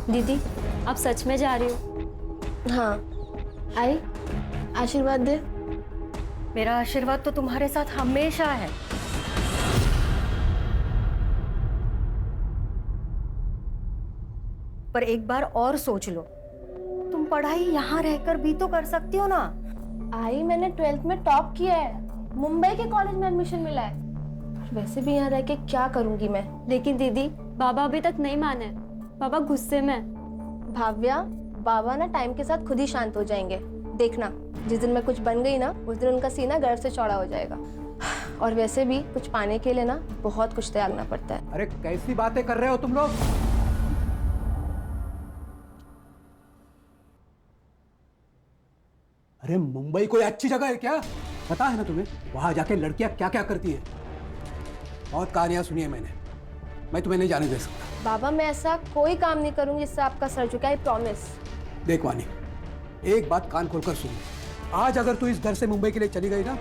दीदी, आप सच में जा रही हो? हाँ, आई आशीर्वाद दे। मेरा आशीर्वाद तो तुम्हारे साथ हमेशा है। पर एक बार और सोच लो, तुम पढ़ाई यहाँ रहकर भी तो कर सकती हो ना। आई मैंने 12th में टॉप किया है, मुंबई के कॉलेज में एडमिशन मिला है। वैसे भी यहाँ रह के क्या करूंगी मैं। लेकिन दीदी, बाबा अभी तक नहीं माने। बाबा गुस्से में। भाव्या, बाबा ना टाइम के साथ खुद ही शांत हो जाएंगे, देखना। जिस दिन मैं कुछ बन गई ना, उस दिन उनका सीना गर्व से चौड़ा हो जाएगा। और वैसे भी कुछ पाने के लिए ना बहुत कुछ त्यागना पड़ता है। अरे कैसी बातें कर रहे हो तुम लोग? अरे मुंबई कोई अच्छी जगह है क्या? पता है ना तुम्हें वहां जाके लड़कियां क्या क्या करती है? बहुत कहानियां सुनी है मैंने। मैं तुम्हें नहीं जाने दे सकता। बाबा, मैं ऐसा कोई काम नहीं करूंगी जिससे आपका सर झुके, आई प्रॉमिस। देख वानी, एक बात कान खोलकर सुन। आज अगर तू इस घर से मुंबई के लिए चली गई ना,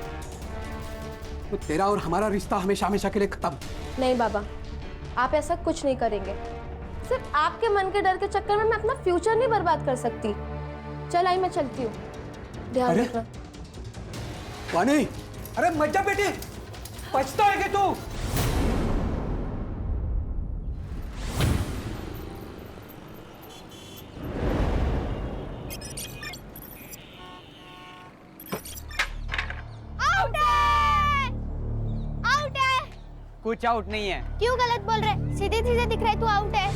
तो तेरा और हमारा रिश्ता हमेशा हमेशा के लिए खत्म। नहीं बाबा, आप ऐसा कुछ नहीं करेंगे। सिर्फ आपके मन के डर के चक्कर में मैं अपना फ्यूचर नहीं बर्बाद कर सकती। चल आई, मैं चलती हूँ, ध्यान अरे रखना। वानी, अरे मत जा बेटी, पछता है कि तू? कुछ आउट नहीं है। क्यों गलत बोल रहे? सीधे सीधे दिख रहा है तू आउट है।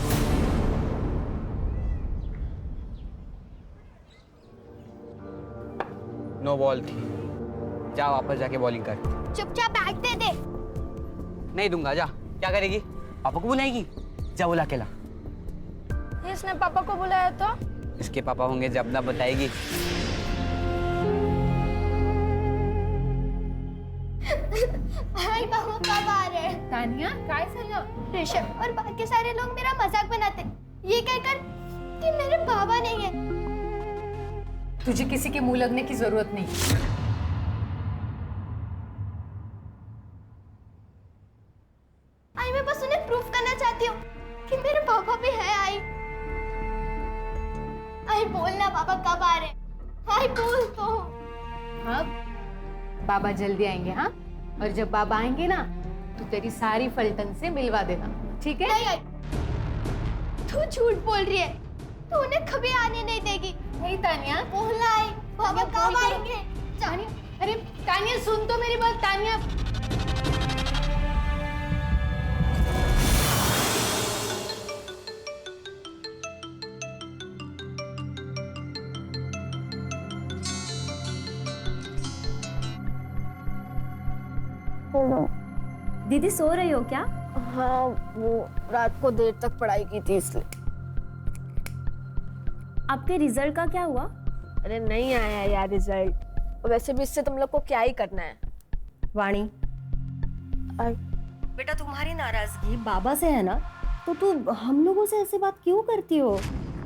नो बॉल थी। जा वापस जाके बॉलिंग कर। चुपचाप बैट दे दे। नहीं दूंगा, जा। क्या करेगी? पापा को बुलाएगी? जा बुला के ला। इसने पापा को बुलाया तो? इसके पापा होंगे जब ना बताएगी। हाय बाबू, कब आ रहे हैं? तानिया, काय झालं? ऋषभ और बाकी सारे लोग मेरा मजाक बनाते, ये कहकर कि मेरे बाबा नहीं है। तुझे किसी के मुंह लगने की जरूरत नहीं। आई मैं बस उन्हें प्रूफ करना चाहती हूँ कि मेरे पापा भी है। आई बोलना बाबा कब आ रहे हैं? आई बोल तो। हाँ, बाबा जल्दी आएंगे। हाँ, और जब बाबा आएंगे ना, तो तेरी सारी फलटन से मिलवा देना, ठीक है? नहीं आई, तू झूठ बोल रही है। तू उन्हें कभी आने नहीं देगी। नहीं तानिया, बोलना आई, बाबा कब आएंगे? तानिया, अरे तानिया सुन तो मेरी बात। तानिया, दीदी सो रही हो क्या? हाँ, वो रात को देर तक पढ़ाई की थी इसलिए। आपके रिजल्ट का क्या हुआ? अरे नहीं आया यार रिजल्ट। वैसे भी इससे तुम लोग को क्या ही करना है। वाणी, आई, बेटा तुम्हारी नाराजगी बाबा से है ना, तो तू हम लोगों से ऐसे बात क्यों करती हो?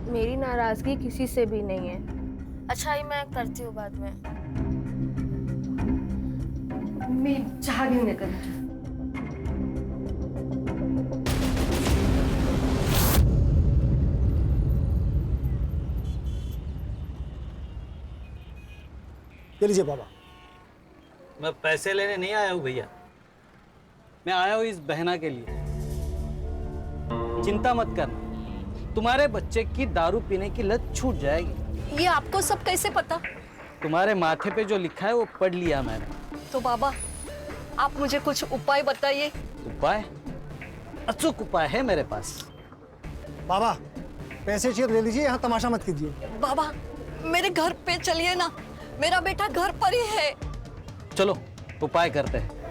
मेरी नाराजगी किसी से भी नहीं है। अच्छा ही मैं करती हूँ बाद में। मैं चाह घेऊन येते। ये लीजिए बाबा। मैं पैसे लेने नहीं आया हूँ भैया, मैं आया हूँ इस बहना के लिए। चिंता मत करना, तुम्हारे बच्चे की दारू पीने की लत छूट जाएगी। ये आपको सब कैसे पता? तुम्हारे माथे पे जो लिखा है वो पढ़ लिया मैंने। तो बाबा, आप मुझे कुछ उपाय बताइए। उपाय? अचूक उपाय है मेरे पास। बाबा पैसे चाहिए तो ले लीजिए, यहाँ तमाशा मत कीजिए। बाबा, मेरे घर पे चलिए ना, मेरा बेटा घर पर ही है। चलो उपाय करते हैं।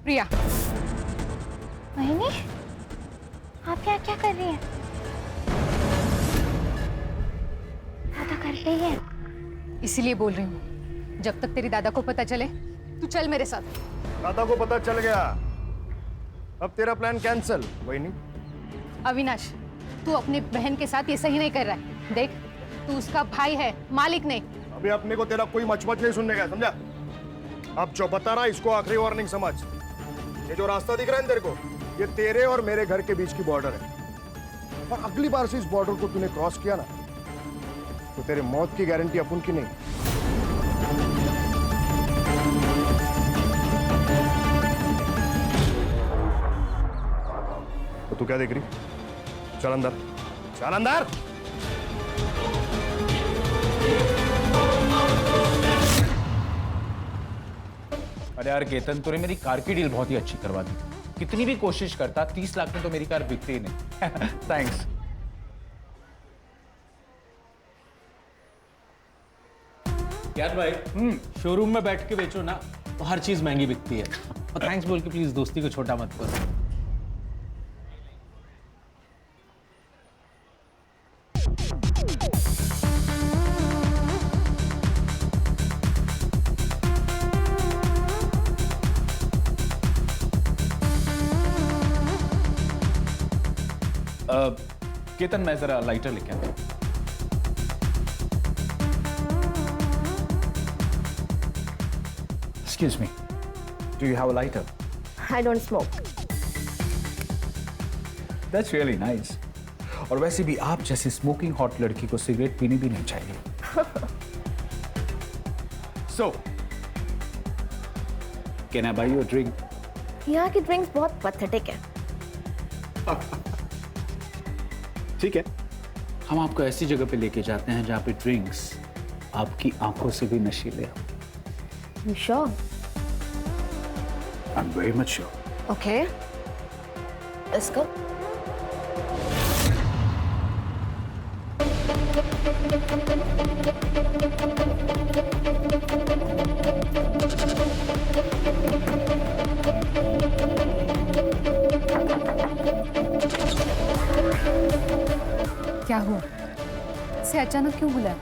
प्रिया, महीने, आप क्या क्या कर रही हैं? दादा घर पे ही है। इसीलिए बोल रही हूँ, जब तक तेरी दादा को पता चले, तू चल मेरे साथ। दादा को पता चल गया, अब तेरा प्लान कैंसिल। वही नहीं। अविनाश, तू अपनी बहन के साथ ये सही नहीं कर रहा है। देख, तू उसका भाई है, मालिक नहीं। अभी अपने को तेरा कोई मचमच नहीं सुनने का, समझा? अब जो बता रहा इसको आखिरी वार्निंग समझ। ये जो रास्ता दिख रहा है ना तेरे को, ये तेरे और मेरे घर के बीच की बॉर्डर है। और अगली बार से इस बॉर्डर को तूने क्रॉस किया ना, तो तेरे मौत की गारंटी अपन की नहीं। तो तू क्या देख रही? चल अंदर, चल अंदर। अरे यार केतन, तूने मेरी कार की डील बहुत ही अच्छी करवा दी। कितनी भी कोशिश करता, 30 लाख में तो मेरी कार बिकती ही नहीं। थैंक्स। यार भाई, शोरूम में बैठ के बेचो ना तो हर चीज महंगी बिकती है। और थैंक्स बोल के प्लीज दोस्ती को छोटा मत करो। केतन, मैं जरा लाइटर लेके आता हूं। Excuse me, do you have a lighter? I don't smoke. That's really nice. और वैसे भी आप जैसी स्मोकिंग हॉट लड़की को सिगरेट पीनी भी नहीं चाहिए। So, can I buy you a drink? यहाँ की ड्रिंक्स बहुत पैथेटिक है। ठीक है, हम आपको ऐसी जगह पे लेके जाते हैं जहाँ पे ड्रिंक्स आपकी आंखों से भी नशीले हो। You sure? I'm very much sure. Okay. Let's go. क्या हुआ? से अचानक क्यों बुलाया?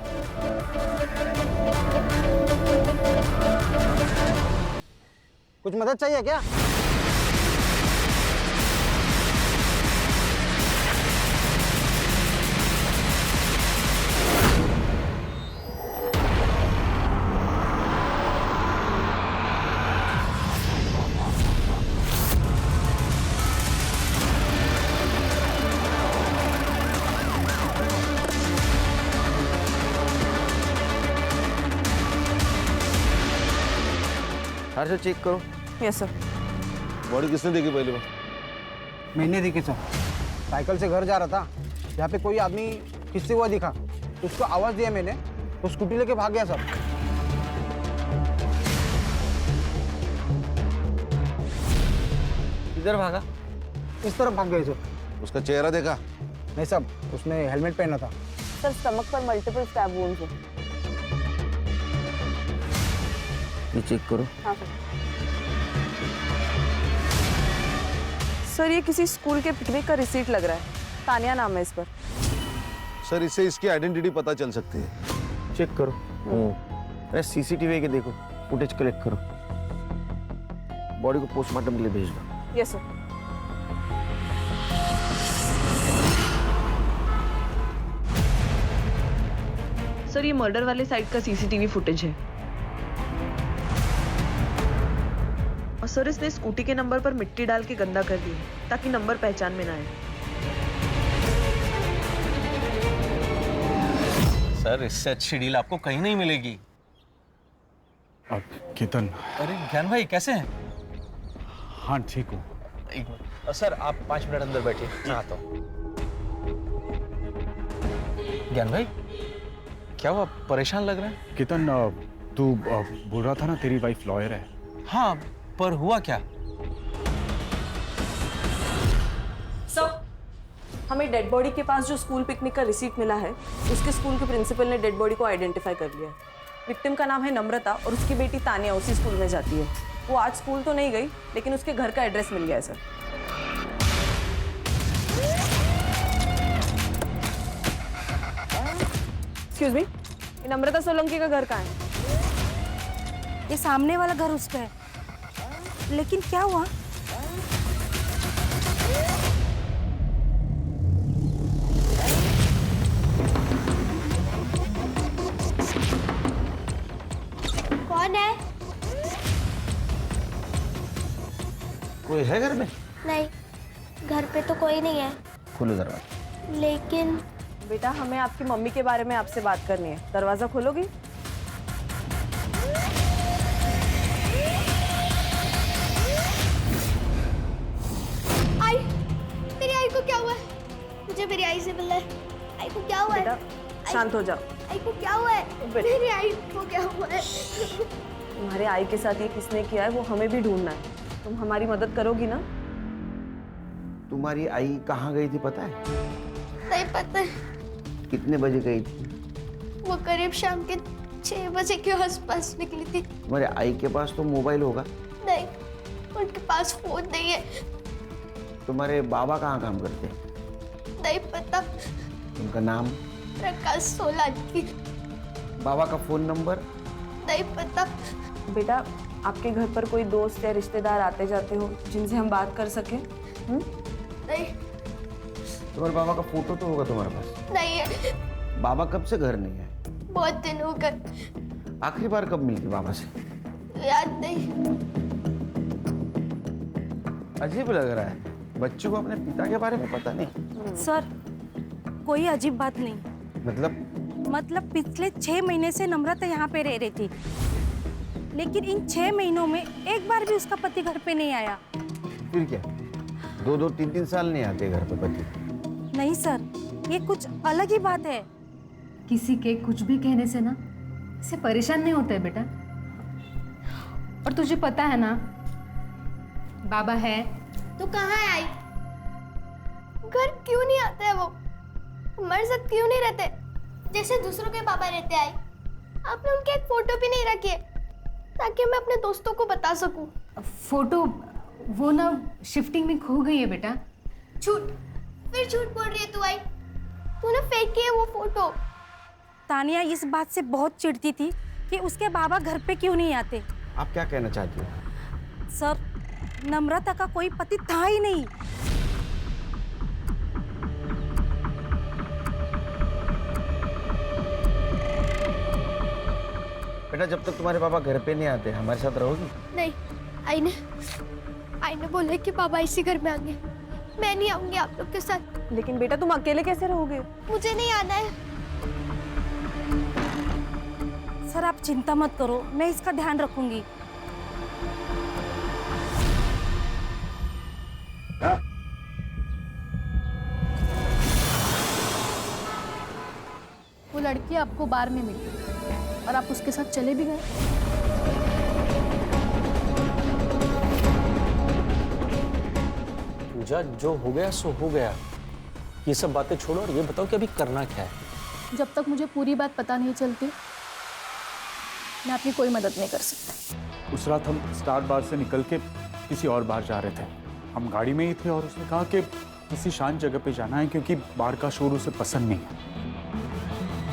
कुछ मदद चाहिए क्या? हर्षद, चेक करो। Yes sir. बॉडी किसने देखी पहली बार? मैंने देखी सर। साइकिल से घर जा रहा था, यहाँ पे कोई आदमी खिंचते हुआ दिखा, तो उसको आवाज दिया मैंने, तो स्कूटी लेके भाग गया सर। किधर भागा? इस तरफ भाग गए सर। उसका चेहरा देखा? नहीं साहब, उसने हेलमेट पहना था। सर, स्टमक पर मल्टीपल स्टैब वुंड्स हैं। ये चेक करो। हाँ सर। सर, ये किसी स्कूल के पिकनिक का रिसीट लग रहा है। तानिया नाम है इस पर। सर, इससे इसकी आइडेंटिटी पता चल सकती है। चेक करो। अरे सीसीटीवी के देखो, फुटेज कलेक्ट करो। बॉडी को पोस्टमार्टम के लिए भेज दो। Yes sir. सर, ये मर्डर वाले साइट का सीसीटीवी फुटेज है। और सर, इसने स्कूटी के नंबर पर मिट्टी डाल के गंदा कर दी है ताकि नंबर पहचान में ना आए। सर, इससे अच्छी डील आपको कहीं नहीं मिलेगी। केतन। अरे ज्ञान भाई, कैसे हैं? हाँ, ठीक हूँ। एक मिनट सर, आप 5 मिनट अंदर बैठिए, मैं आता हूँ। ज्ञान भाई, क्या हुआ? परेशान लग रहे हैं। केतन, तू बोल रहा था ना तेरी वाइफ लॉयर है। हाँ, पर हुआ क्या? सर, हमें डेड बॉडी के पास जो स्कूल पिकनिक का रिसीट मिला है, उसके स्कूल के प्रिंसिपल ने डेड बॉडी को आइडेंटिफाई कर लिया है। विक्टिम का नाम है नम्रता और उसकी बेटी तानिया उसी स्कूल में जाती है। वो आज स्कूल तो नहीं गई, लेकिन उसके घर का एड्रेस मिल गया है सर। एक्सक्यूज मी, नम्रता सोलंकी का घर कहाँ है? ये सामने वाला घर उसका है, लेकिन क्या हुआ? कौन है? कोई है घर में? नहीं, घर पे तो कोई नहीं है। खोलो दरवाजा। लेकिन बेटा हमें आपकी मम्मी के बारे में आपसे बात करनी है, दरवाजा खोलोगी? आई, मेरी आई को क्या हुआ है? मुझे मेरी आई से मिलना है। आई को क्या हुआ है? बेटा शांत हो जाओ। आई को क्या हुआ है? मेरी आई को क्या हुआ है? तुम्हारे आई के साथ ये किसने किया है वो हमें भी ढूंढना है। तुम हमारी मदद करोगी ना? तुम्हारी आई कहाँ गई थी पता है? नहीं पता। कितने बजे गई थी? वो करीब शाम के 6 बजे के आसपास निकली थी। तुम्हारे आई के पास तो मोबाइल होगा? नहीं, उनके पास फोन नहीं है। तुम्हारे बाबा कहाँ काम करते हैं? नहीं पता। उनका नाम? प्रकाश सोलंकी। बाबा का फोन नंबर? नहीं पता। बेटा आपके घर पर कोई दोस्त या रिश्तेदार आते जाते हो जिनसे हम बात कर सके? नहीं। तुम्हारे बाबा का फोटो तो होगा तुम्हारे पास? नहीं है। बाबा कब से घर नहीं है? बहुत दिन हो गए। आखिरी बार कब मिली थी बाबा से? याद नहीं। अजीब लग रहा है, बच्चों को अपने पिता के बारे में पता नहीं। सर, कोई अजीब बात नहीं। मतलब पिछले 6 महीने से नम्रता यहाँ पे रह रही थी, लेकिन इन 6 महीनों में एक बार भी उसका पति घर पे नहीं आया। फिर क्या 2-2, 3-3 साल नहीं आते घर पे पति? नहीं सर, ये कुछ अलग ही बात है। किसी के कुछ भी कहने से ना इसे परेशान नहीं होता है बेटा। और तुझे पता है ना, बाबा है तो कहाँ है आई? घर क्यों नहीं आते हैं वो? हमारे साथ क्यों नहीं रहते जैसे दूसरों के पापा रहते? आई, आपने उनकी एक फोटो भी नहीं रखी है ताकि मैं अपने दोस्तों को बता सकूं। फोटो वो ना शिफ्टिंग में खो गई है बेटा। झूठ, फिर झूठ बोल रही है तू। आई, तूने फेंकी है वो फोटो। तानिया इस बात से बहुत चिढ़ती थी कि उसके बाबा घर पे क्यों नहीं आते। आप क्या कहना चाहती हो? सर, नम्रता का कोई पति था ही नहीं। बेटा जब तक तुम्हारे पापा घर पे नहीं आते हमारे साथ रहोगी? नहीं, आई ने बोले कि पापा इसी घर में आएंगे। मैं नहीं आऊंगी आप लोग के साथ। लेकिन बेटा तुम अकेले कैसे रहोगे? मुझे नहीं आना है। सर आप चिंता मत करो, मैं इसका ध्यान रखूंगी। वो लड़की आपको बार में मिली और आप उसके साथ चले भी गए। पूजा, जो हो गया सो हो गया। ये सब बातें छोड़ो और ये बताओ कि अभी करना क्या है? जब तक मुझे पूरी बात पता नहीं चलती, मैं आपकी कोई मदद नहीं कर सकती। उस रात हम स्टार बार से निकल के किसी और बार जा रहे थे। हम गाड़ी में ही थे और उसने कहा कि किसी शांत जगह पे जाना है क्योंकि बार का शोर उसे पसंद नहीं है।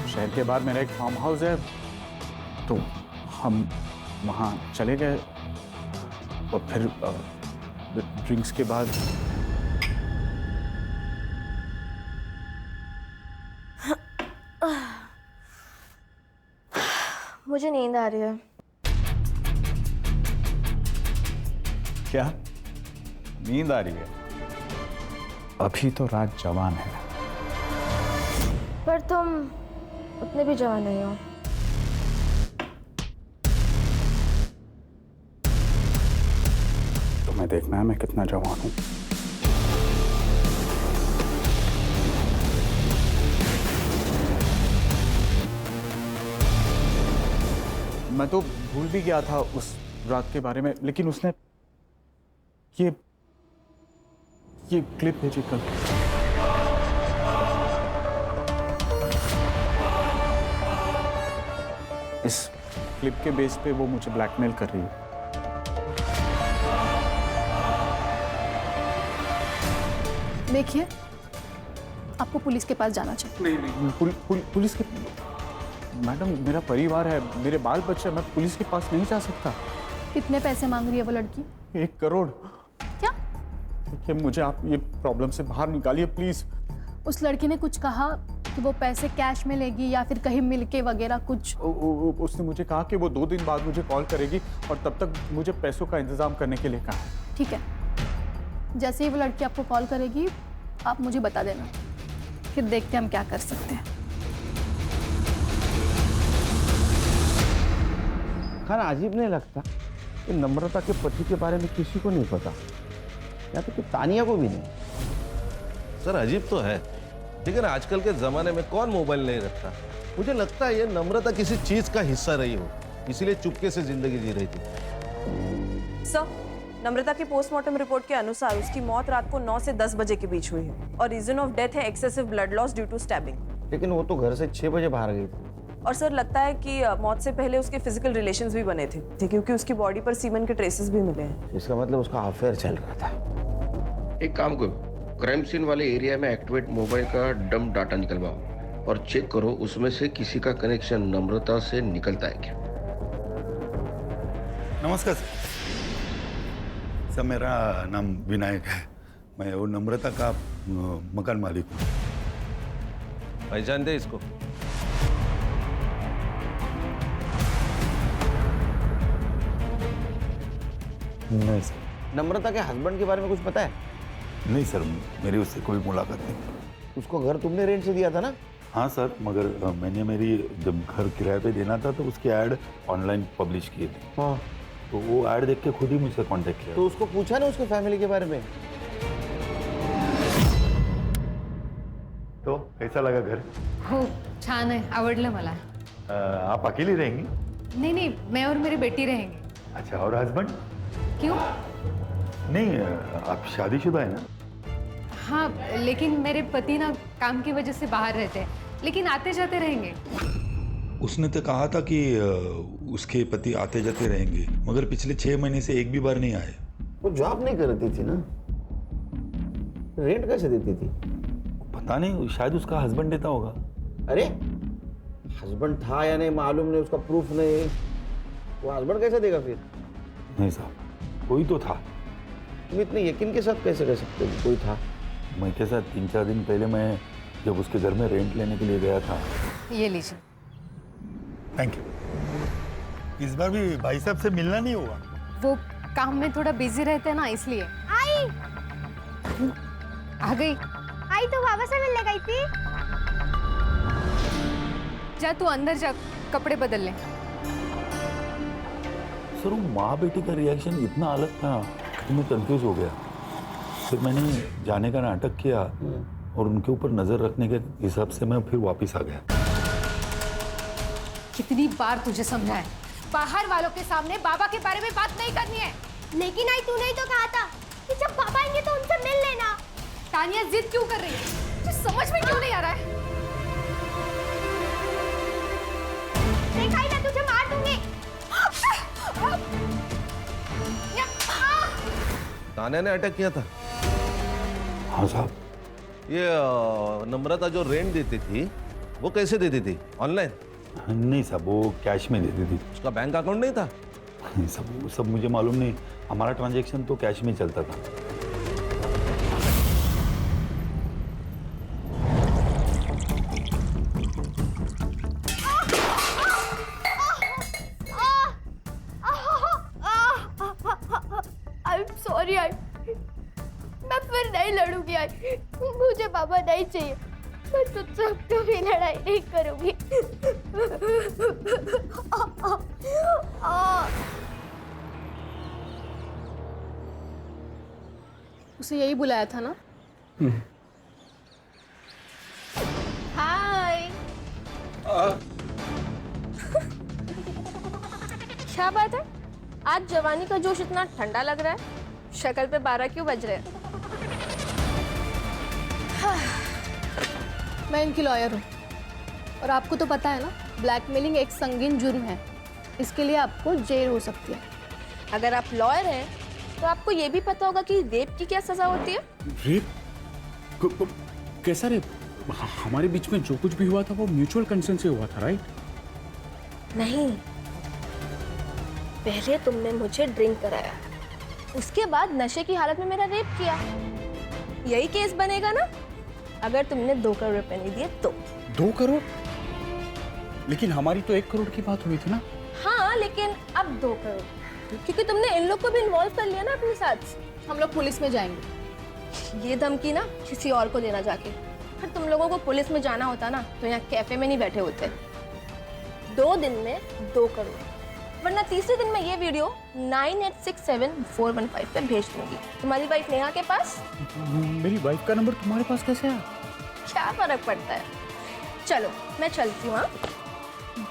शहर के बाहर मेरा एक फार्म हाउस है, तो हम वहाँ चले गए और फिर ड्रिंक्स के बाद मुझे नींद आ रही है। क्या नींद आ रही है? अभी तो रात जवान है। पर तुम उतने भी जवान नहीं हो। तुम्हें देखना है मैं कितना जवान हूँ। मैं तो भूल भी गया था उस रात के बारे में, लेकिन उसने ये क्लिप भेजी कल। इस क्लिप के बेस पे वो मुझे ब्लैकमेल कर रही है। देखिए, आपको पुलिस के पास जाना चाहिए। नहीं, पुलिस के? मैडम मेरा परिवार है, मेरे बाल बच्चे, मैं पुलिस के पास नहीं जा सकता। कितने पैसे मांग रही है वो लड़की? 1 करोड़। क्या? देखिए मुझे आप ये प्रॉब्लम से बाहर निकालिए प्लीज। उस लड़की ने कुछ कहा कि वो पैसे कैश में लेगी या फिर कहीं मिलके वगैरह कुछ? उसने मुझे कहा कि वो 2 दिन बाद मुझे कॉल करेगी और तब तक मुझे पैसों का इंतजाम करने के लिए कहा। ठीक है, जैसे ही वो लड़की आपको कॉल करेगी आप मुझे बता देना, फिर देखते हैं हम क्या कर सकते हैं। खाना अजीब नहीं लगता कि नम्रता के पति के बारे में किसी को नहीं पता, या तो तानिया को भी नहीं? सर अजीब तो है, लेकिन आजकल के जमाने में कौन मोबाइल नहीं रखता। मुझे लगता है ये नम्रता किसी चीज का हिस्सा रही हो, इसीलिए चुपके से जिंदगी जी रही थी। सर, नम्रता की पोस्टमार्टम रिपोर्ट के अनुसार उसकी मौत रात को 9 से 10 बजे के बीच हुई है और रीजन ऑफ डेथ है excessive blood loss due to stabbing. लेकिन वो तो घर से 6 बजे बाहर गई थी। और सर लगता है कि मौत से पहले उसके फिजिकल रिलेशंस भी बने थे क्योंकि उसकी बॉडी पर सीमेन के ट्रेसेस भी मिले हैं। इसका मतलब उसका अफेयर चल रहा था। एक काम करो, क्राइम सीन वाले एरिया में एक्टिवेट मोबाइल का डंप डाटा निकलवाओ और चेक करो उसमें से किसी का कनेक्शन नम्रता से निकलता है क्या। नमस्कार सर, मेरा नाम विनायक है, मैं वो नम्रता का मकान मालिक हूँ। पहचानते इसको? नहीं सर। नम्रता के हस्बैंड के बारे में कुछ पता है? नहीं सर, मेरी उससे कोई मुलाकात नहीं। उसको घर तुमने रेंट से दिया था ना? हाँ सर, मगर मैंने मेरी जब घर किराए पे देना था तो उसकी ऐड ऑनलाइन पब्लिश किए थे। हाँ, तो वो ऐड देख के खुद ही मुझसे कांटेक्ट किया। तो उसको पूछा ना उसके फैमिली के बारे में? तो कैसा लगा घर? हो छान आहे, आवडलं मला। आप अकेली रहेंगी? नहीं नहीं, मैं और मेरी बेटी रहेंगे। अच्छा, और हस्बैंड? क्यों? नहीं, आप शादीशुदा है ना? हाँ, लेकिन मेरे पति ना काम की वजह से बाहर रहते हैं, लेकिन आते जाते रहेंगे। उसने तो कहा था कि उसके पति आते जाते रहेंगे, मगर पिछले 6 महीने से एक भी बार नहीं आए। वो जॉब नहीं करती थी ना, रेंट कैसे देती थी? पता नहीं, शायद उसका हस्बैंड देता होगा। अरे हस्बैंड था या नहीं मालूम नहीं, उसका प्रूफ नहीं, वो हस्बैंड कैसे देगा फिर? नहीं साहब, कोई तो था। तुम इतने यकीन के साथ कैसे कह सकते हो कोई था? मैं के साथ 3-4 दिन पहले मैं जब उसके घर में रेंट लेने के लिए गया था। ये लीजिए। Thank you. इस बार भी भाई साहब से मिलना नहीं हुआ? वो काम में थोड़ा बिजी रहते हैं ना, इसलिए। आई आ गई। आई तो बाबा से मिलने गई थी। जा तू अंदर जा, कपड़े बदल ले। सर, वो माँ बेटी का रिएक्शन इतना अलग था कि मैं कंफ्यूज हो गया। फिर मैंने जाने का नाटक किया और उनके ऊपर नजर रखने के हिसाब से मैं फिर वापस आ गया। कितनी बार तुझे समझाया, बाहर वालों के सामने बाबा के बारे में बात नहीं करनी है। लेकिन आई तूने ही तो कहा था कि जब पापा आएंगे तो उनसे मिल लेना। तानिया जिद क्यों कर रही है? तुझे समझ में क्यों नहीं आ रहा है? देखा ही ना, तुझे मार दूंगी। तान्या ने अटैक किया था? हाँ साहब। ये नम्रता जो रेंट देती थी वो कैसे देती थी? ऑनलाइन? नहीं साहब, वो कैश में देती थी। उसका बैंक अकाउंट नहीं था? सब मुझे मालूम नहीं, हमारा ट्रांजैक्शन तो कैश में चलता था। सॉरी आई, मैं फिर नहीं लड़ूंगी आई। मुझे पापा नहीं चाहिए, मैं तुझसे अब कभी लड़ाई नहीं करूंगी। उसे यही बुलाया था ना? हाय। क्या बात है, आज जवानी का जोश इतना ठंडा लग रहा है? शक्ल पे 12 क्यों बज रहे हैं? मैं इनकी लॉयर हूँ और आपको तो पता है ना, ब्लैकमेलिंग एक संगीन जुर्म है, इसके लिए आपको जेल हो सकती है। अगर आप लॉयर हैं तो आपको ये भी पता होगा कि रेप की क्या सजा होती है। रेप? कैसा रेप? हमारे बीच में जो कुछ भी हुआ था वो म्यूचुअल कंसेंट से हुआ था, राइट? नहीं, पहले तुमने मुझे ड्रिंक कराया, उसके बाद नशे की हालत में मेरा रेप किया। यही केस बनेगा ना अगर तुमने 2 करोड़ रुपए नहीं दिए तो? 2 करोड़? लेकिन हमारी तो 1 करोड़ की बात हुई थी ना। हाँ, लेकिन अब 2 करोड़, क्योंकि तुमने इन लोग को भी इन्वॉल्व कर लिया ना अपने साथ। हम लोग पुलिस में जाएंगे। ये धमकी ना किसी और को देना जाके। फिर तुम लोगों को पुलिस में जाना होता ना तो यहाँ कैफे में नहीं बैठे होते। 2 दिन में 2 करोड़, वरना तीसरे दिन में ये वीडियो 9867-415 पे भेज दूंगी तुम्हारी वाइफ नेहा के पास। मेरी वाइफ का नंबर तुम्हारे पास कैसे आया? क्या फर्क पड़ता है। चलो मैं चलती हूँ। हाँ,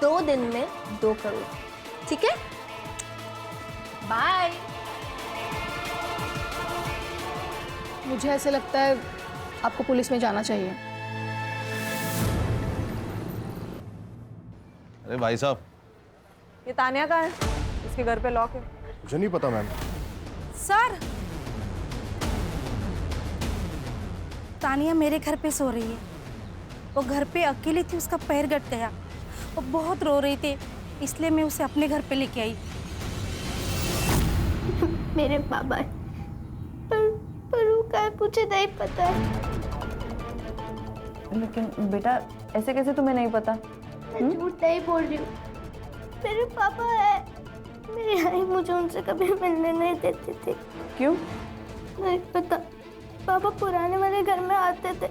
2 दिन में 2 करोड़, ठीक है? बाय। मुझे ऐसे लगता है आपको पुलिस में जाना चाहिए। अरे भाई साहब, ये तानिया का है, इसके घर पे लॉक है। मुझे नहीं पता मैम। सर, तानिया मेरे घर पे सो रही है। वो घर पे अकेली थी, उसका पैर गट गया, वो बहुत रो रही थी, इसलिए मैं उसे अपने घर पे लेके आई। मेरे पापा पर वो क्या, मुझे नहीं पता है। लेकिन बेटा ऐसे कैसे तुम्हें नहीं पता? मैं झूठ नहीं बोल रही हूँ। मेरे पापा है, मेरी आई मुझे उनसे कभी मिलने नहीं देती थी। क्यों? नहीं पता, पापा पुराने वाले घर में आते थे,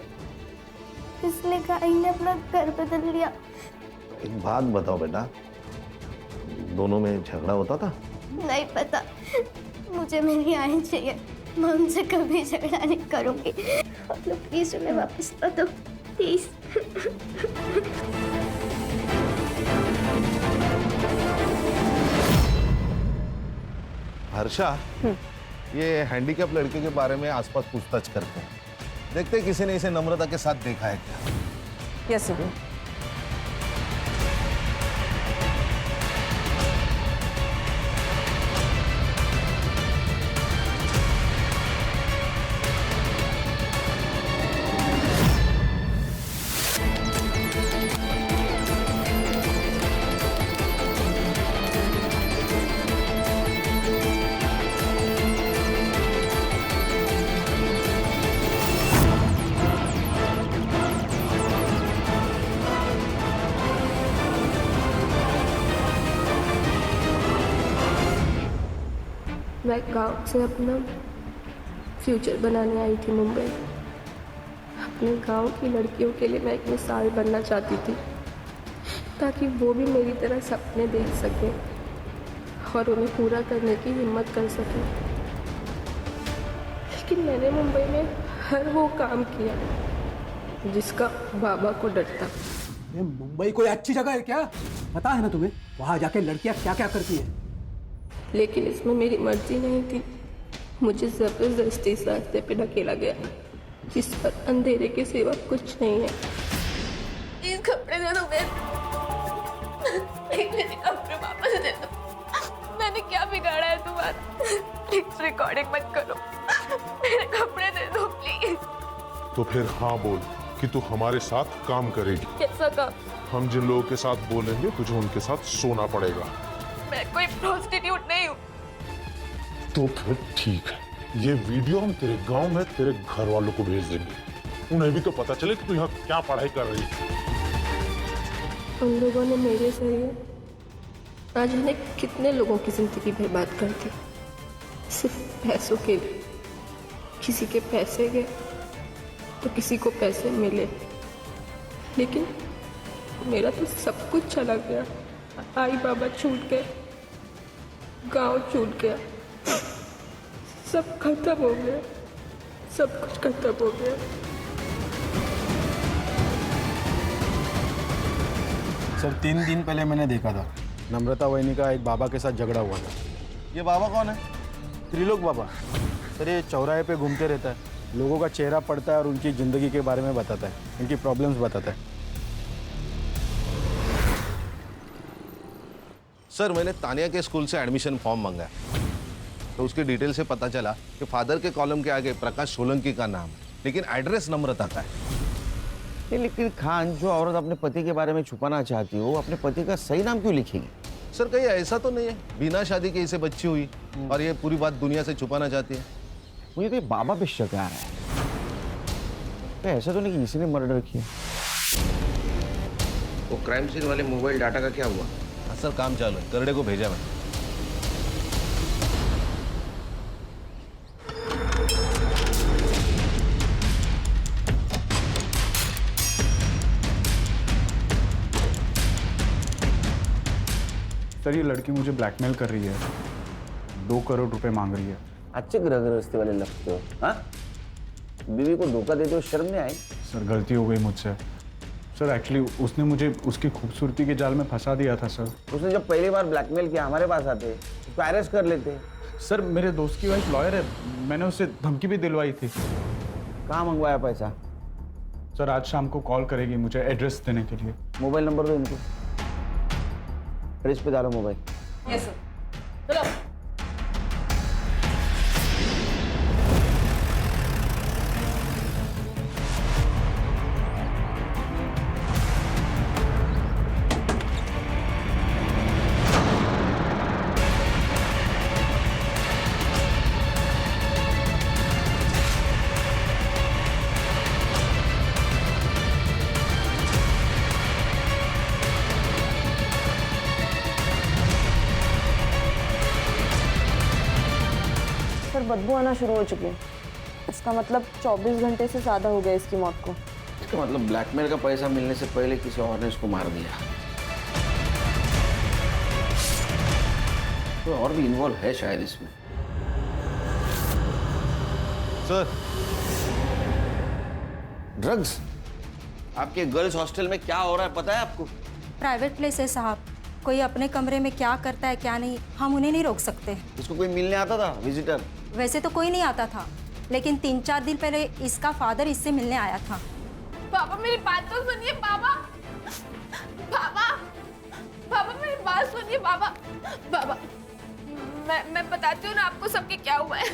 इसलिए आई ने अपना घर बदल लिया। एक बात बताओ बेटा, दोनों में झगड़ा होता था? नहीं पता, मुझे मेरी आई चाहिए। मैं उनसे कभी झगड़ा नहीं करूंगी। आप लोग प्लीज उन्हें वापस ला दो, प्लीज। हर्षा, ये हैंडीकैप लड़के के बारे में आसपास पूछताछ करते हैं। देखते हैं किसी ने इसे नम्रता के साथ देखा है क्या। Yes sir. मैं गांव से अपना फ्यूचर बनाने आई थी मुंबई। अपने गांव की लड़कियों के लिए मैं एक मिसाल बनना चाहती थी, ताकि वो भी मेरी तरह सपने देख सकें और उन्हें पूरा करने की हिम्मत कर सकें। लेकिन मैंने मुंबई में हर वो काम किया जिसका बाबा को डर था। ये मुंबई कोई अच्छी जगह है क्या? पता है ना तुम्हें वहां जाके लड़कियां क्या क्या करती है? लेकिन इसमें मेरी मर्जी नहीं थी। मुझे जबरदस्ती इस रास्ते पे ढकेला गया जिस पर अंधेरे के सिवा कुछ नहीं है। प्लीज कपड़े दे दो मेरे कपड़े वापस दे दो। मैंने क्या बिगाड़ा है तुम्हारा? प्लीज रिकॉर्डिंग मत करो, मेरे कपड़े दे दो प्लीज। तो फिर हाँ बोल कि तू हमारे साथ काम करेगी। कैसा काम? हम जिन लोगों के साथ बोलेंगे तुझे उनके साथ सोना पड़ेगा। मैं कोई प्रोस्टिट्यूट नहीं हूँ। तो फिर ठीक है, ये वीडियो हम तेरे गांव में तेरे घर वालों को भेज देंगे, उन्हें भी तो पता चले कि तू यहाँ क्या पढ़ाई कर रही है। उन लोगों ने मेरे जरिए आज जाने कितने लोगों की जिंदगी बर्बाद कर दी, सिर्फ पैसों के लिए। किसी के पैसे गए तो किसी को पैसे मिले, लेकिन मेरा तो सब कुछ चला गया। आई बाबा छूट गए, गांव छूट गया, सब खत्म हो गया, सब कुछ खत्म हो गया। सर 3 दिन पहले मैंने देखा था, नम्रता वहिनी का एक बाबा के साथ झगड़ा हुआ था। ये बाबा कौन है? त्रिलोक बाबा। सर ये चौराहे पे घूमते रहता है, लोगों का चेहरा पढ़ता है और उनकी ज़िंदगी के बारे में बताता है, उनकी प्रॉब्लम्स बताता है। सर, मैंने तानिया के स्कूल से एडमिशन फॉर्म मंगाया, तो उसकी डिटेल से पता चला कि फादर के कॉलम के आगे प्रकाश सोलंकी का नाम, लेकिन एड्रेस नम्रता का है। लेकिन खान, जो औरत अपने पति के बारे में छुपाना चाहती हो, अपने पति का सही नाम क्यों लिखेगी? सर, कहीं ऐसा तो नहीं है बिना शादी के इसे बच्ची हुई और ये पूरी बात दुनिया से छुपाना चाहती है? मुझे तो ये बाबा पे शक आ रहा है। तो ऐसा तो नहीं कि किसी ने मर्डर किया। वो क्राइम सीन वाले मोबाइल डाटा का क्या हुआ? हाँ सर, काम चालू है, करड़े को भेजा मैं। सर ये लड़की मुझे ब्लैकमेल कर रही है, 2 करोड़ रुपए मांग रही है। अच्छे ग्रह गृहस्थी वाले लगते हो, हाँ? बीवी को धोखा देते हो, शर्म नहीं आई? सर गलती हो गई मुझसे। सर एक्चुअली उसने मुझे उसकी खूबसूरती के जाल में फंसा दिया था सर। उसने जब पहली बार ब्लैकमेल किया हमारे पास आते, उसको अरेस्ट कर लेते। सर मेरे दोस्त की वाइफ लॉयर है, मैंने उससे धमकी भी दिलवाई थी। कहाँ मंगवाया पैसा? सर आज शाम को कॉल करेगी मुझे एड्रेस देने के लिए। मोबाइल नंबर दो इनको, फ्रिज पे डालो मोबाइल। Yes sir. चलो। सर बदबू आना शुरू हो चुकी है, इसका मतलब 24 घंटे से ज़्यादा हो गया इसकी मौत को। इसका मतलब ब्लैकमेल का पैसा मिलने से पहले किसी और ने इसको मार दिया। तो और भी इन्वॉल्व है शायद इसमें। Sir drugs? आपके गर्ल्स हॉस्टल में क्या हो रहा है पता है आपको? प्राइवेट प्लेस है साहब, कोई अपने कमरे में क्या करता है क्या नहीं हम उन्हें नहीं रोक सकते। इसको कोई मिलने आता था विजिटर? वैसे तो कोई नहीं आता था, लेकिन 3-4 दिन पहले इसका फादर इससे मिलने आया था। पापा मेरी बात तो सुनिए पापा। पापा पापा मेरी बात सुनिए पापा। पापा मैं बताती हूँ ना आपको सबके क्या हुआ है।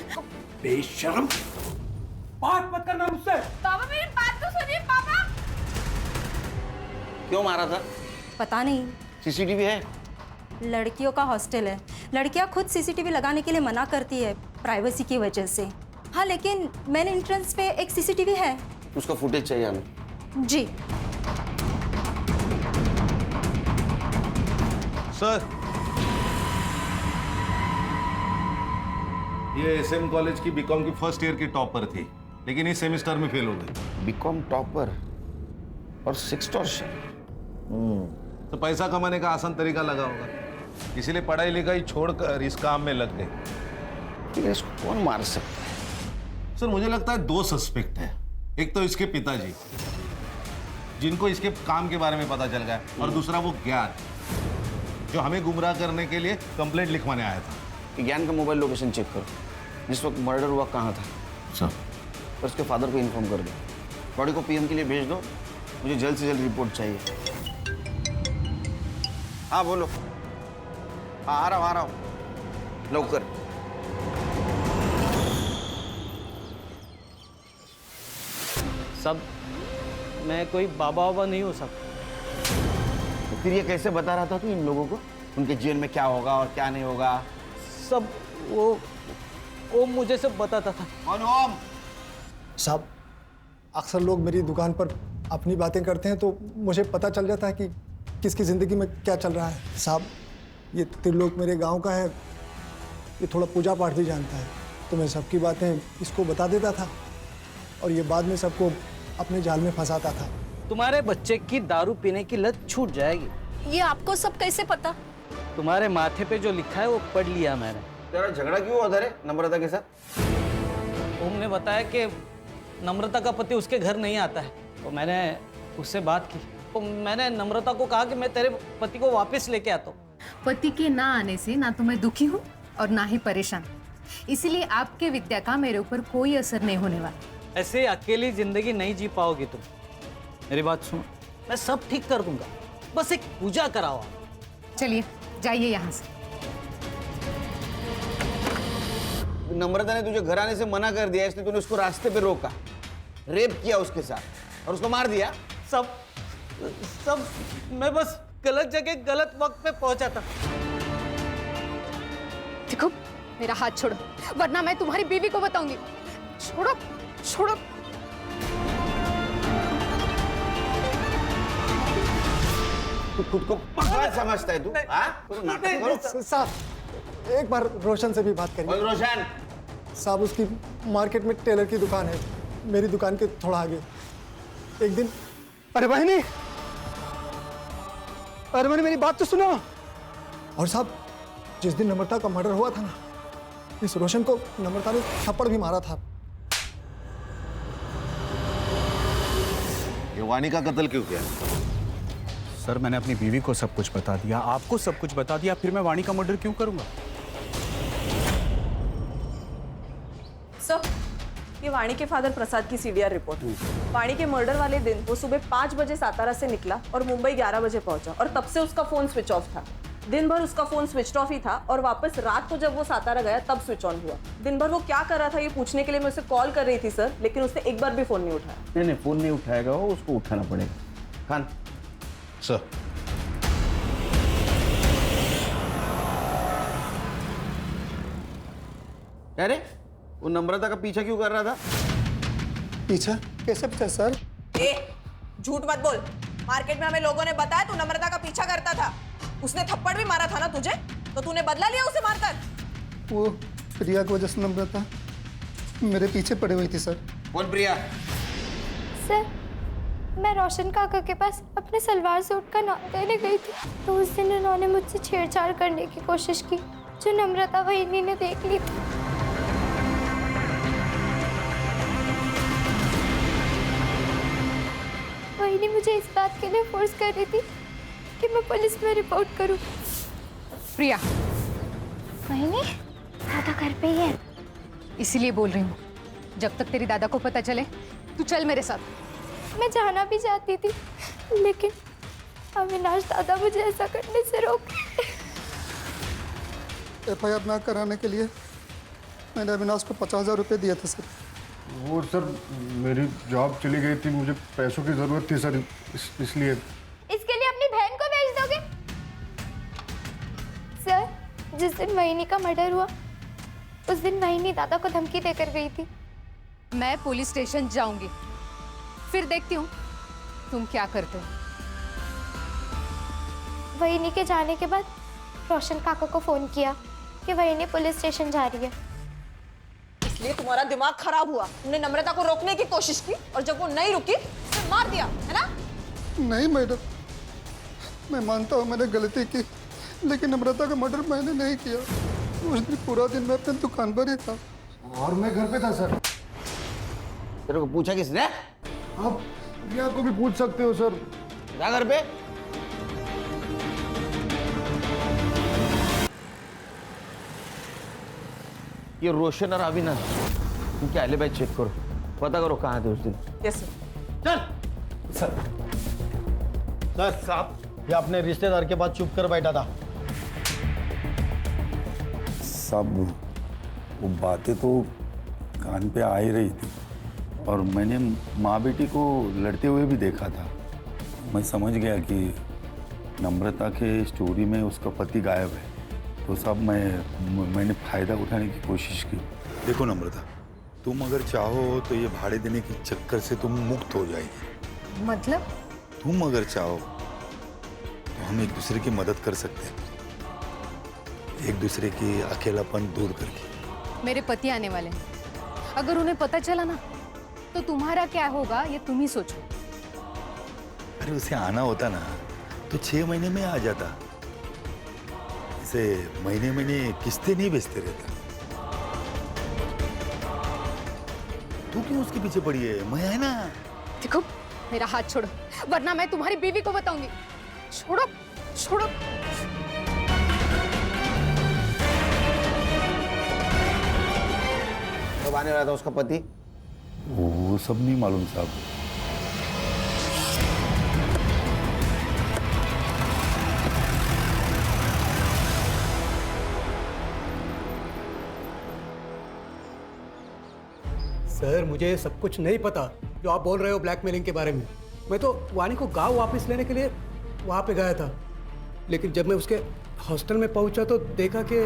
बेशर्म, बात मत करना मुझसे। पापा मेरी बात तो सुनिए पापा। क्यों मारा था? पता नहीं। सीसीटीवी है? लड़कियों का हॉस्टल है, लड़कियां खुद सीसीटीवी लगाने के लिए मना करती है प्राइवेसी की वजह से। हाँ लेकिन मेन एंट्रेंस पे एक सीसीटीवी है। उसका फुटेज चाहिए हमें। जी सर, ये एसएम कॉलेज की बीकॉम की फर्स्ट ईयर की टॉपर थी, लेकिन इस सेमेस्टर में फेल हो गई। बीकॉम टॉपर और सेक्सटॉर्शन। तो पैसा कमाने का आसान तरीका लगा होगा, इसीलिए पढ़ाई लिखाई छोड़कर इस काम में लग गए। लेकिन इसको कौन मार सकता है? सर मुझे लगता है 2 सस्पेक्ट हैं। एक तो इसके पिताजी, जिनको इसके काम के बारे में पता चल गया, और दूसरा वो ज्ञान, जो हमें गुमराह करने के लिए कंप्लेंट लिखवाने आया था। ज्ञान का मोबाइल लोकेशन चेक करो, जिस वक्त मर्डर हुआ कहाँ था। सर और उसके फादर को इन्फॉर्म कर दो, बॉडी को पीएम के लिए भेज दो, मुझे जल्द से जल्द रिपोर्ट चाहिए। हाँ बोलो। हाँ आ रहा हूँ लवकर। सब मैं कोई बाबा वाबा नहीं हो सकता। तो फिर ये कैसे बता रहा था तू इन लोगों को उनके जीवन में क्या होगा और क्या नहीं होगा? सब वो मुझे सब बताता था। कौन ओम? साहब अक्सर लोग मेरी दुकान पर अपनी बातें करते हैं तो मुझे पता चल जाता है कि किसकी ज़िंदगी में क्या चल रहा है। साहब ये त्रिलोक मेरे गांव का है, ये थोड़ा पूजा पाठ भी जानता है, तो मैं सबकी बातें इसको बता देता था और ये बाद में सबको अपने जाल में फंसाता था। तुम्हारे बच्चे की दारू पीने की लत छूट जाएगी। ये आपको सब कैसे पता? तुम्हारे माथे पे जो लिखा है वो पढ़ लिया मैंने। तेरा झगड़ा क्यों हुआ था नम्रता के साथ? तुमने बताया कि नम्रता का पति उसके घर नहीं आता है, तो मैंने उससे बात की। तो मैंने नम्रता को कहा कि मैं तेरे पति को वापस लेके आता हूँ। पति के ना आने से ना तो मैं दुखी हूँ और ना ही परेशान, इसीलिए आपके विद्या का मेरे ऊपर कोई असर नहीं होने वाला। ऐसे अकेली जिंदगी नहीं जी पाओगी तुम। मेरी बात सुनो, मैं सब ठीक कर दूंगा, बस एक पूजा कराओ। चलिए जाइए यहाँ से। नम्रता ने तुझे घर आने से मना कर दिया, इसलिए तूने उसको रास्ते पे रोका, रेप किया उसके साथ और उसको मार दिया। सब मैं बस गलत जगह गलत वक्त पे पहुंचा था। देखो मेरा हाथ छोड़ो वरना मैं तुम्हारी बीवी को बताऊंगी। छोड़ो छोड़ो। तू खुद को पगला समझता है तू? हाँ? तो नाटक करो। साहब एक बार रोशन से भी बात करिए। रोशन साहब उसकी मार्केट में टेलर की दुकान है, मेरी दुकान के थोड़ा आगे। एक दिन अरे बहनी, अरे मैंने मेरी बात तो सुनो। और साहब जिस दिन नम्रता का मर्डर हुआ था ना, इस रोशन को नम्रता ने थप्पड़ भी मारा था। ये वानी का कत्ल क्यों किया? सर मैंने अपनी बीवी को सब कुछ बता दिया, आपको सब कुछ बता दिया, फिर मैं वाणी का मर्डर क्यों करूंगा? सर, ये वाणी के फादर प्रसाद की सीडीआर रिपोर्ट। वाणी के मर्डर वाले दिन वो सुबह 5 बजे सातारा से निकला और मुंबई 11 बजे पहुंचा और तब से उसका फोन स्विच ऑफ था। दिन भर उसका फोन स्विच ऑफ ही था और वापस रात को जब वो सातारा गया तब स्विच ऑन हुआ। दिन भर वो क्या कर रहा था ये पूछने के लिए मैं उसे कॉल कर रही थी सर, लेकिन उसने एक बार भी फोन नहीं उठाया। नहीं फोन नहीं उठाएगा वो, उसको उठाना पड़ेगा। खान सर अरे वो नम्रता का पीछा क्यों कर रहा था? पीछा? कैसे पीछा सर? झूठ मत बोल। मार्केट में हमें लोगों ने बताया तू नम्रता का पीछा करता था। उसने थप्पड़ भी मारा था ना तुझे, तो तूने बदला लिया उसे मारकर? वो प्रिया की वजह से नम्रता मेरे पीछे पड़ी हुई थी सर। कौन प्रिया? सर मैं रोशन काका के पास अपने सलवार सूट का नाम देने गई थी, तो उस दिन उन्होंने मुझसे छेड़छाड़ करने की कोशिश की, जो नम्रता वहीनी ने देख ली थी। वहीनी मुझे इस बात के लिए फोर्स कर रही थी कि मैं पुलिस में रिपोर्ट करूं। प्रिया, वहीनी दादा घर पे ही है। इसीलिए बोल रही हूँ, जब तक तेरी दादा को पता चले तू चल मेरे साथ। मैं जाना भी चाहती थी, लेकिन अविनाश दादा मुझे ऐसा करने से रोक। FIR ना कराने के लिए मैंने अविनाश को 50,000 रुपये दिए थे सर। वो सर मेरी जॉब चली गई थी, मुझे पैसों की जरूरत थी सर, इसलिए। इसके लिए अपनी बहन को भेज दोगे? सर जिस दिन वहीनी का मर्डर हुआ उस दिन वहीनी दादा को धमकी देकर गई थी। मैं पुलिस स्टेशन जाऊंगी, फिर देखती हूँ तुम क्या करते हो। वहीनी के जाने के बाद रोशन काका को फोन किया कि वहीनी पुलिस स्टेशन जा रही है। इसलिए तुम्हारा दिमाग खराब हुआ। तुमने नम्रता को रोकने की कोशिश की और जब वो नहीं रुकी तो मार दिया, है ना? नहीं मैडम, मैं मानता हूँ मैंने गलती की, लेकिन नम्रता का मर्डर मैंने नहीं किया। उस दिन पूरा दिन मैं अपनी दुकान पर ही था और मैं घर पे था सर। तेरे को पूछा किसने? आप प्रिया को भी पूछ सकते हो सर। जा घर पे। ये रोशन और अविनाश, उनके एलिबाई चेक करो, पता करो कहाँ थे उस दिन। Yes sir. चल सर साहब, ये अपने रिश्तेदार के पास चुप कर बैठा था। साहब वो बातें तो कान पे आ ही रही थी और मैंने माँ बेटी को लड़ते हुए भी देखा था। मैं समझ गया कि नम्रता के स्टोरी में उसका पति गायब है, तो साहब मैंने फ़ायदा उठाने की कोशिश की। देखो नम्रता, तुम अगर चाहो तो ये भाड़े देने के चक्कर से तुम मुक्त हो जाएगी। मतलब? तुम अगर चाहो तो हम एक दूसरे की मदद कर सकते हैं, एक दूसरे की अकेलापन दूर करके। मेरे पति आने वाले हैं, अगर उन्हें पता चला ना तो तुम्हारा क्या होगा ये तुम ही सोचो। अरे उसे आना होता ना तो 6 महीने में आ जाता, इसे महीने महीने किस्तें नहीं बेचते रहता। तू क्यों उसके पीछे पड़ी है? मैं है ना। देखो मेरा हाथ छोड़ो, वरना मैं तुम्हारी बीवी को बताऊंगी। छोड़ो छोड़ो। कब आने वाला था उसका पति? वो सब नहीं मालूम साहब। सर मुझे सब कुछ नहीं पता जो आप बोल रहे हो ब्लैकमेलिंग के बारे में। मैं तो वानी को गांव वापस लेने के लिए वहां पे गया था, लेकिन जब मैं उसके हॉस्टल में पहुंचा तो देखा कि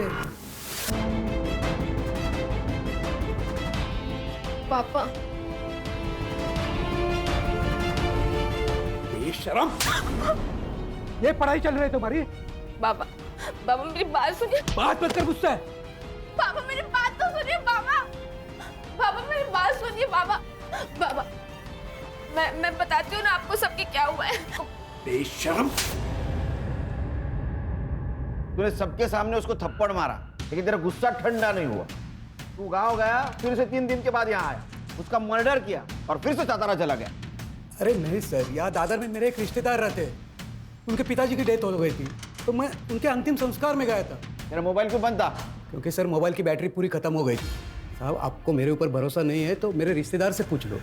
पापा बेशरम, ये पढ़ाई चल रही है तुम्हारी? बाबा बाबा मेरी बात सुनिए। बात मत कर मुझसे। बाबा मेरी बात तो सुनिए बाबा। बाबा मेरी बात सुनिए बाबा। बाबा मैं बताती हूँ ना आपको सबके क्या हुआ है। बेशर्म। तूने सबके सामने उसको थप्पड़ मारा, लेकिन तेरा गुस्सा ठंडा नहीं हुआ। तू गांव गया, फिर से 3 दिन के बाद यहाँ आया, उसका मर्डर किया और फिर से सातारा चला गया। अरे नहीं सर, यहाँ दादर में मेरे एक रिश्तेदार रहते, उनके पिताजी की डेथ हो गई थी, तो मैं उनके अंतिम संस्कार में गया था। मेरा मोबाइल क्यों बंद था? क्योंकि सर मोबाइल की बैटरी पूरी खत्म हो गई थी। साहब आपको मेरे ऊपर भरोसा नहीं है तो मेरे रिश्तेदार से पूछ लो।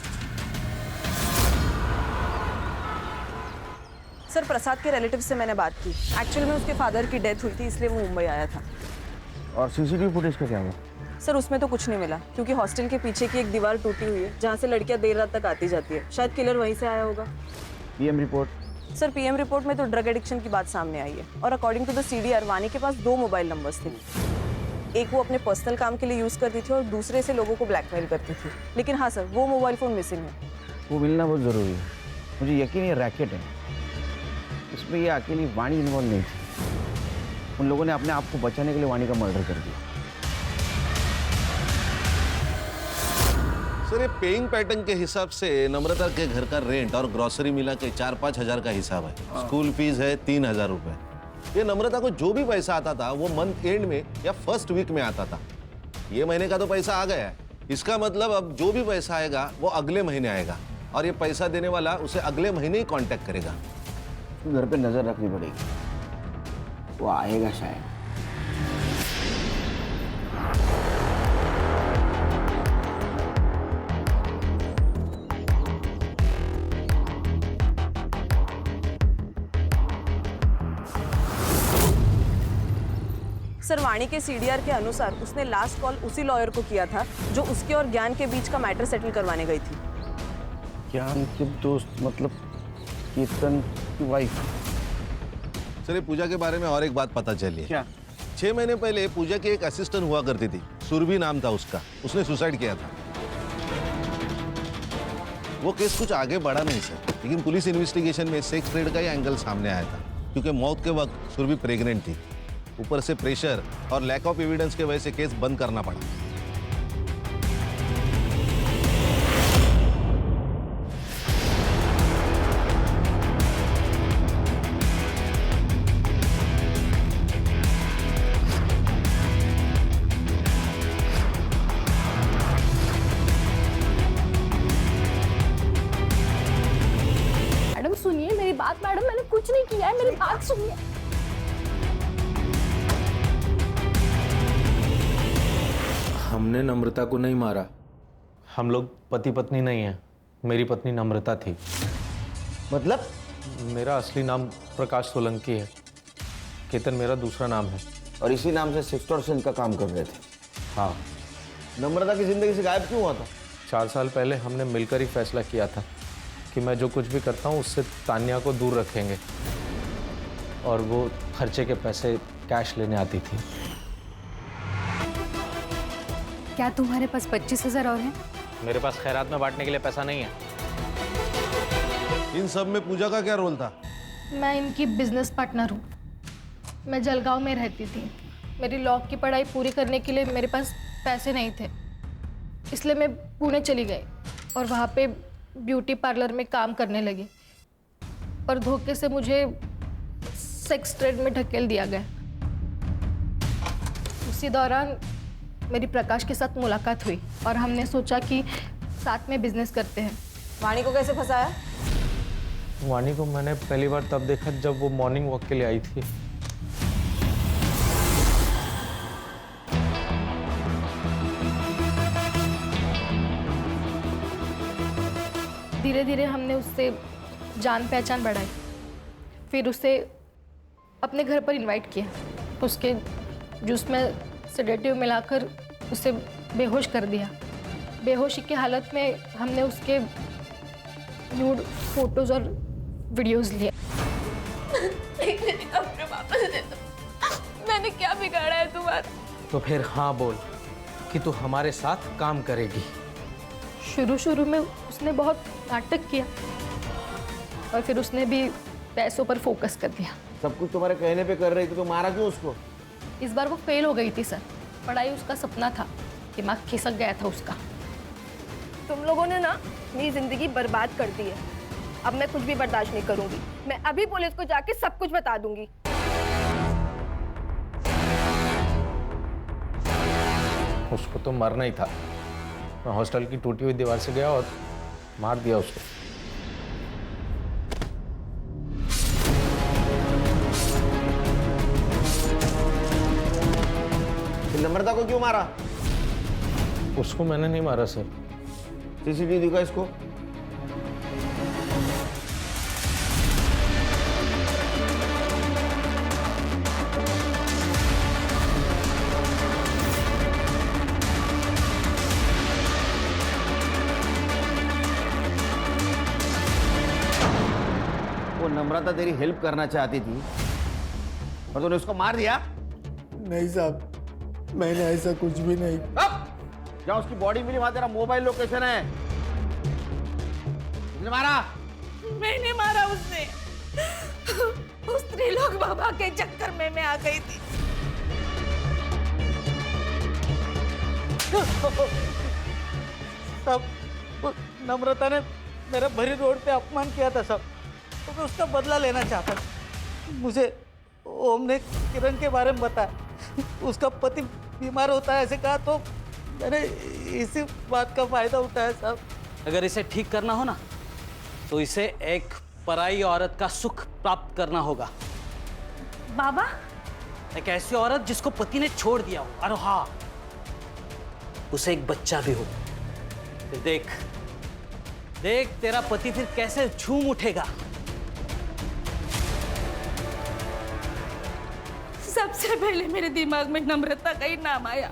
सर प्रसाद के रिलेटिव से मैंने बात की। एक्चुअल में उसके फादर की डेथ हुई थी, इसलिए वो मुंबई आया था। और सीसीटीवी फुटेज का क्या हुआ? सर उसमें तो कुछ नहीं मिला, क्योंकि हॉस्टल के पीछे की एक दीवार टूटी हुई है जहाँ से लड़कियाँ देर रात तक आती जाती है। शायद किलर वहीं से आया होगा। PM report? Sir PM report में तो ड्रग एडिक्शन की बात सामने आई है, और अकॉर्डिंग टू द सीडीआर वानी के पास 2 मोबाइल नंबर्स थे। एक वो अपने पर्सनल काम के लिए यूज करती थी और दूसरे से लोगों को ब्लैकमेल करती थी। लेकिन हाँ सर, वो मोबाइल फोन मिसिंग है। वो मिलना बहुत जरूरी है। मुझे यकीन है रैकेट है, इसमें ये अकेली वाणी इन्वॉल्व नहीं थी। उन लोगों ने अपने आप को बचाने के लिए वाणी का मर्डर कर दिया। सर ये पेइंग पैटर्न के हिसाब से नम्रता के घर का रेंट और ग्रोसरी मिला के 4-5 हजार का हिसाब है। स्कूल फीस है 3,000 रुपए। ये नम्रता को जो भी पैसा आता था वो मंथ एंड में या फर्स्ट वीक में आता था। ये महीने का तो पैसा आ गया है, इसका मतलब अब जो भी पैसा आएगा वो अगले महीने आएगा, और ये पैसा देने वाला उसे अगले महीने ही कांटेक्ट करेगा। घर पे नजर रखनी पड़ेगी, वो आएगा शायद। सर वाणी के सीडीआर के अनुसार उसने लास्ट कॉल उसी लॉयर को किया था जो उसके और ज्ञान के बीच का मैटर सेटल करवाने गई थी। ज्ञान के दोस्त मतलब कीर्तन की वाइफ? सर ये पूजा के बारे में और एक बात पता चली है। क्या? 6 महीने पहले पूजा की एक असिस्टेंट हुआ करती थी, सुरभि नाम था उसका, उसने सुसाइड किया था। वो केस कुछ आगे बढ़ा नहीं सर, लेकिन पुलिस इन्वेस्टिगेशन में सेक्स ट्रेड का ही एंगल सामने आया था, क्योंकि मौत के वक्त सुरभि प्रेग्नेंट थी। ऊपर से प्रेशर और लैक ऑफ एविडेंस की वजह से केस बंद करना पड़ा। मैडम सुनिए मेरी बात। मैडम मैंने कुछ नहीं किया है, मेरी बात सुनिए। हमने नम्रता को नहीं मारा। हम लोग पति पत्नी नहीं हैं। मेरी पत्नी नम्रता थी। मतलब? मेरा असली नाम प्रकाश सोलंकी है, केतन मेरा दूसरा नाम है। और इसी नाम से सेक्सटॉर्शन का काम कर रहे थे? हाँ। नम्रता की जिंदगी से गायब क्यों हुआ था? 4 साल पहले हमने मिलकर ही फैसला किया था कि मैं जो कुछ भी करता हूँ उससे तान्या को दूर रखेंगे, और वो खर्चे के पैसे कैश लेने आती थी। क्या तुम्हारे पास 25,000 और हैं? मेरे पास खैरात में बांटने के लिए पैसा नहीं है। इन सब में पूजा का क्या रोल था? मैं इनकी बिजनेस पार्टनर हूँ। मैं जलगांव में रहती थी। मेरी लॉ की पढ़ाई पूरी करने के लिए मेरे पास पैसे नहीं थे, इसलिए मैं पुणे चली गई और वहाँ पे ब्यूटी पार्लर में काम करने लगी, और धोखे से मुझे सेक्स ट्रेड में ढकेल दिया गया। उसी दौरान मेरी प्रकाश के साथ मुलाकात हुई और हमने सोचा कि साथ में बिजनेस करते हैं। वाणी को कैसे फंसाया? वाणी को मैंने पहली बार तब देखा जब वो मॉर्निंग वॉक के लिए आई थी। धीरे धीरे हमने उससे जान पहचान बढ़ाई, फिर उसे अपने घर पर इनवाइट किया। उसके जूस में सेडेटिव मिलाकर उसे बेहोश कर दिया। बेहोशी की हालत में हमने उसके न्यूड फोटोज और वीडियोस लिए। अपने वापस दे दो। मैंने क्या बिगाड़ा है तुम्हारा? तो फिर हाँ बोल कि तू हमारे साथ काम करेगी। शुरू में उसने बहुत नाटक किया और फिर उसने भी पैसों पर फोकस कर दिया। सब कुछ तुम्हारे कहने पे कर रही थी तो मारा क्यों उसको? इस बार वो फेल हो गई थी सर। पढ़ाई उसका सपना था, दिमाग खिसक गया था उसका। तुम लोगों ने ना मेरी जिंदगी बर्बाद कर दी है। अब मैं कुछ भी बर्दाश्त नहीं करूंगी। मैं अभी पुलिस को जाके सब कुछ बता दूंगी। उसको तो मरना ही था। मैं हॉस्टल की टूटी हुई दीवार से गया और मार दिया उसको। नम्रता को क्यों मारा? उसको मैंने नहीं मारा सर। सीसीटीवी दिखा इसको। वो नम्रता तेरी हेल्प करना चाहती थी और तूने उसको मार दिया? नहीं साहब, मैंने ऐसा कुछ भी नहीं। जहाँ उसकी बॉडी मिली वहां तेरा मोबाइल लोकेशन है। उसने मारा? मैंने मारा उसने। उस त्रिलोक बाबा के चक्कर में मैं आ गई थी। सब नम्रता ने मेरा भरी रोड पे अपमान किया था सब, तो मैं उसका बदला लेना चाहता था। मुझे ओम ने किरण के बारे में बताया, उसका पति बीमार होता है ऐसे कहा, तो मैंने इसी बात का फायदा उठाया साहब। अगर इसे ठीक करना हो ना तो इसे एक पराई औरत का सुख प्राप्त करना होगा। बाबा? एक ऐसी औरत जिसको पति ने छोड़ दिया हो, और हाँ, उसे एक बच्चा भी हो। फिर देख देख तेरा पति फिर कैसे झूम उठेगा। सबसे पहले मेरे दिमाग में नम्रता का ही नाम आया।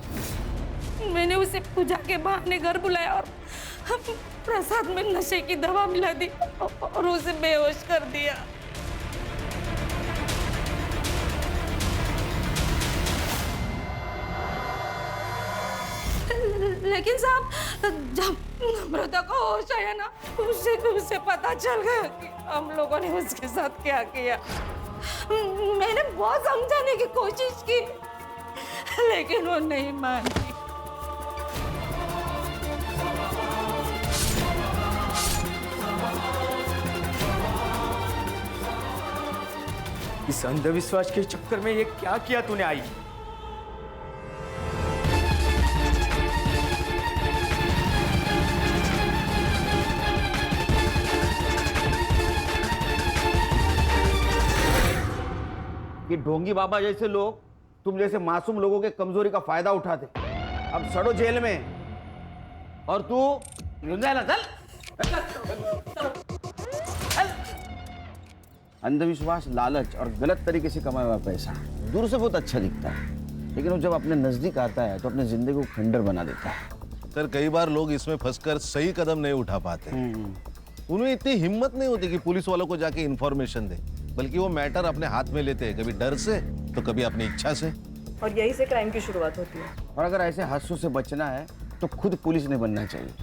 मैंने उसे पूजा के बहाने घर बुलाया और प्रसाद में नशे की दवा मिला दी और उसे बेहोश कर दिया। लेकिन साहब, जब नम्रता को होश आया ना, उसे पता चल गया कि हम लोगों ने उसके साथ क्या किया। मैंने बहुत समझाने की कोशिश की, लेकिन वो नहीं मानी। इस अंधविश्वास के चक्कर में ये क्या किया तूने आई? कि ढोंगी बाबा जैसे लोग तुम जैसे मासूम लोगों के कमजोरी का फायदा उठाते। अब सड़ो जेल में और तू अंधविश्वास, लालच और गलत तरीके से कमाया हुआ पैसा दूर से बहुत अच्छा दिखता है, लेकिन वो जब अपने नजदीक आता है तो अपने जिंदगी को खंडर बना देता है। सर, कई बार लोग इसमें फंसकर सही कदम नहीं उठा पाते। उन्हें इतनी हिम्मत नहीं होती कि पुलिस वालों को जाके इंफॉर्मेशन दे, बल्कि वो मैटर अपने हाथ में लेते हैं, कभी डर से तो कभी अपनी इच्छा से। और यही से क्राइम की शुरुआत होती है। और अगर ऐसे हादसों से बचना है तो खुद पुलिस नहीं बनना चाहिए,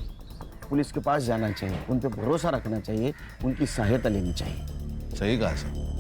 पुलिस के पास जाना चाहिए, उन पर भरोसा रखना चाहिए, उनकी सहायता लेनी चाहिए। सही कहा सर।